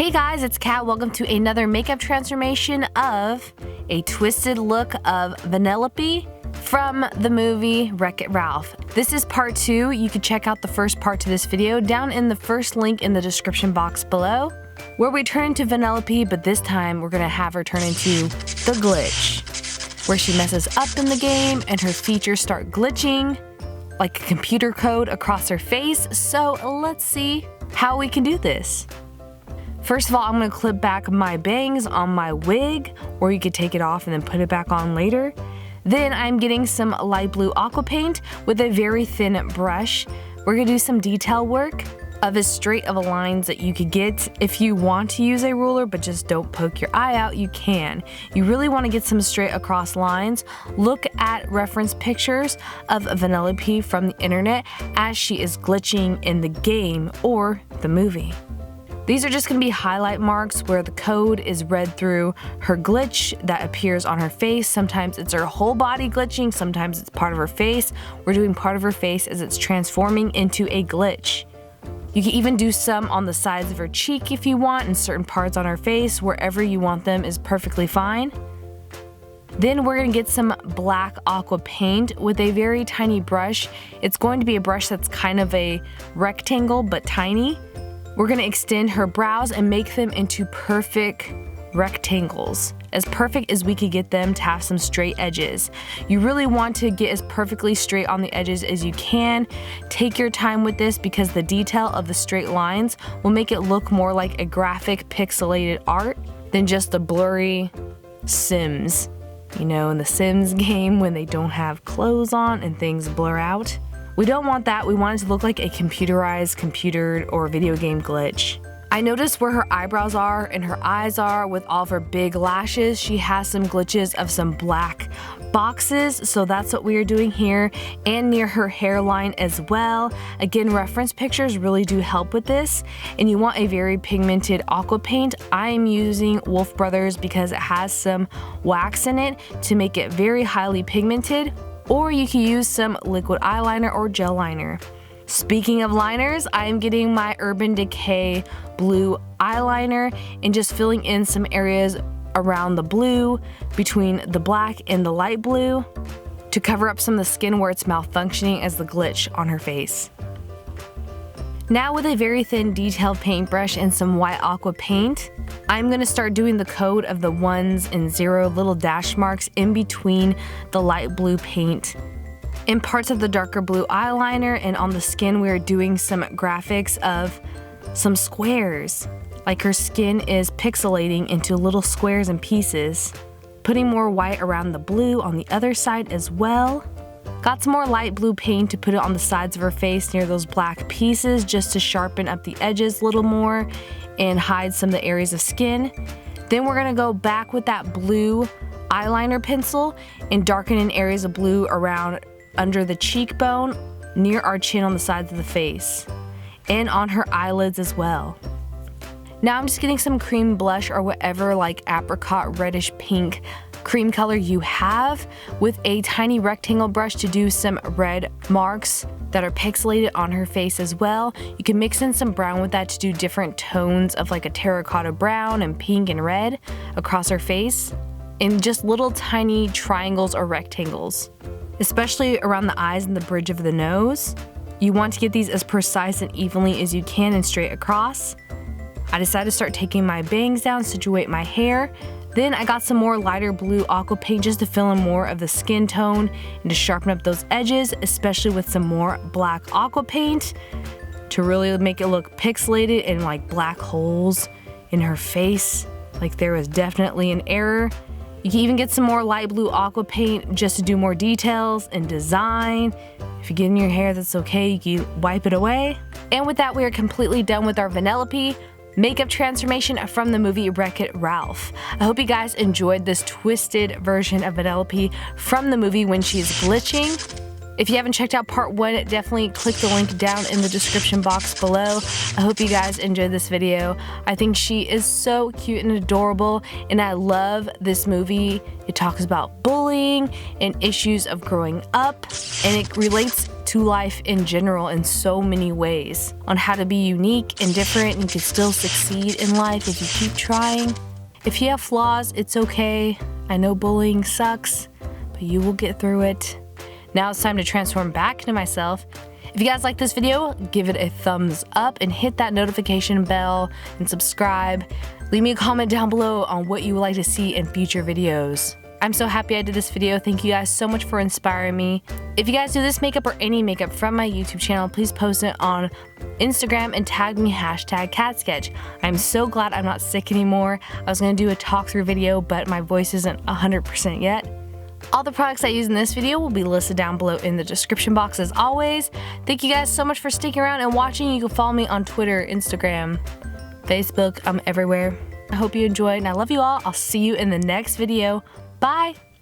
Hey guys, it's Kat. Welcome to another makeup transformation of a twisted look of Vanellope from the movie Wreck-It Ralph. This is part 2. You can check out the first part to this video down in the first link in the description box below, where we turn into Vanellope, but this time we're gonna have her turn into the glitch, where she messes up in the game and her features start glitching like a computer code across her face. So let's see how we can do this. First of all, I'm going to clip back my bangs on my wig, or you could take it off and then put it back on later. Then I'm getting some light blue aqua paint with a very thin brush. We're going to do some detail work of as straight of a lines that you could get. If you want to use a ruler but just don't poke your eye out, you can. You really want to get some straight across lines. Look at reference pictures of Vanellope from the internet as she is glitching in the game or the movie. These are just going to be highlight marks where the code is read through her glitch that appears on her face. Sometimes it's her whole body glitching, sometimes it's part of her face. We're doing part of her face as it's transforming into a glitch. You can even do some on the sides of her cheek if you want, and certain parts on her face. Wherever you want them is perfectly fine. Then we're going to get some black aqua paint with a very tiny brush. It's going to be a brush that's kind of a rectangle but tiny. We're going to extend her brows and make them into perfect rectangles. As perfect as we could get them to have some straight edges. You really want to get as perfectly straight on the edges as you can. Take your time with this because the detail of the straight lines will make it look more like a graphic pixelated art than just a blurry Sims. You know, in the Sims game when they don't have clothes on and things blur out. We don't want that. We want it to look like a computered or video game glitch. I noticed where her eyebrows are and her eyes are with all of her big lashes. She has some glitches of some black boxes, so that's what we are doing here, and near her hairline as well. Again, reference pictures really do help with this, and you want a very pigmented aqua paint. I am using Wolf Brothers because it has some wax in it to make it very highly pigmented. Or you can use some liquid eyeliner or gel liner. Speaking of liners, I am getting my Urban Decay blue eyeliner and just filling in some areas around the blue, between the black and the light blue, to cover up some of the skin where it's malfunctioning as the glitch on her face. Now with a very thin detailed paintbrush and some white aqua paint, I'm going to start doing the code of the 1s and 0 little dash marks in between the light blue paint. In parts of the darker blue eyeliner and on the skin, we are doing some graphics of some squares. Like her skin is pixelating into little squares and pieces. Putting more white around the blue on the other side as well. Got some more light blue paint to put it on the sides of her face near those black pieces just to sharpen up the edges a little more and hide some of the areas of skin. Then we're going to go back with that blue eyeliner pencil and darken in areas of blue around under the cheekbone, near our chin on the sides of the face, and on her eyelids as well. Now I'm just getting some cream blush or whatever like apricot reddish pink cream color you have with a tiny rectangle brush to do some red marks that are pixelated on her face as well. You can mix in some brown with that to do different tones of like a terracotta brown and pink and red across her face in just little tiny triangles or rectangles, especially around the eyes and the bridge of the nose. You want to get these as precise and evenly as you can and straight across. I decided to start taking my bangs down, situate my hair. Then I got some more lighter blue aqua paint just to fill in more of the skin tone and to sharpen up those edges, especially with some more black aqua paint to really make it look pixelated and like black holes in her face. Like there was definitely an error. You can even get some more light blue aqua paint just to do more details and design. If you get in your hair, that's okay. You can wipe it away. And with that, we are completely done with our Vanellope makeup transformation from the movie Wreck-It Ralph. I hope you guys enjoyed this twisted version of Vanellope from the movie when she's glitching. If you haven't checked out part 1, definitely click the link down in the description box below. I hope you guys enjoyed this video. I think she is so cute and adorable, and I love this movie. It talks about bullying and issues of growing up, and it relates to life in general in so many ways on how to be unique and different, and you can still succeed in life if you keep trying. If you have flaws, it's okay. I know bullying sucks, but you will get through it. Now it's time to transform back into myself. If you guys like this video, give it a thumbs up and hit that notification bell and subscribe. Leave me a comment down below on what you would like to see in future videos. I'm so happy I did this video. Thank you guys so much for inspiring me. If you guys do this makeup or any makeup from my YouTube channel, please post it on Instagram and tag me #katsketch. I'm so glad I'm not sick anymore. I was gonna do a talk through video, but my voice isn't 100% yet. All the products I use in this video will be listed down below in the description box as always. Thank you guys so much for sticking around and watching. You can follow me on Twitter, Instagram, Facebook. I'm everywhere. I hope you enjoyed and I love you all. I'll see you in the next video. Bye!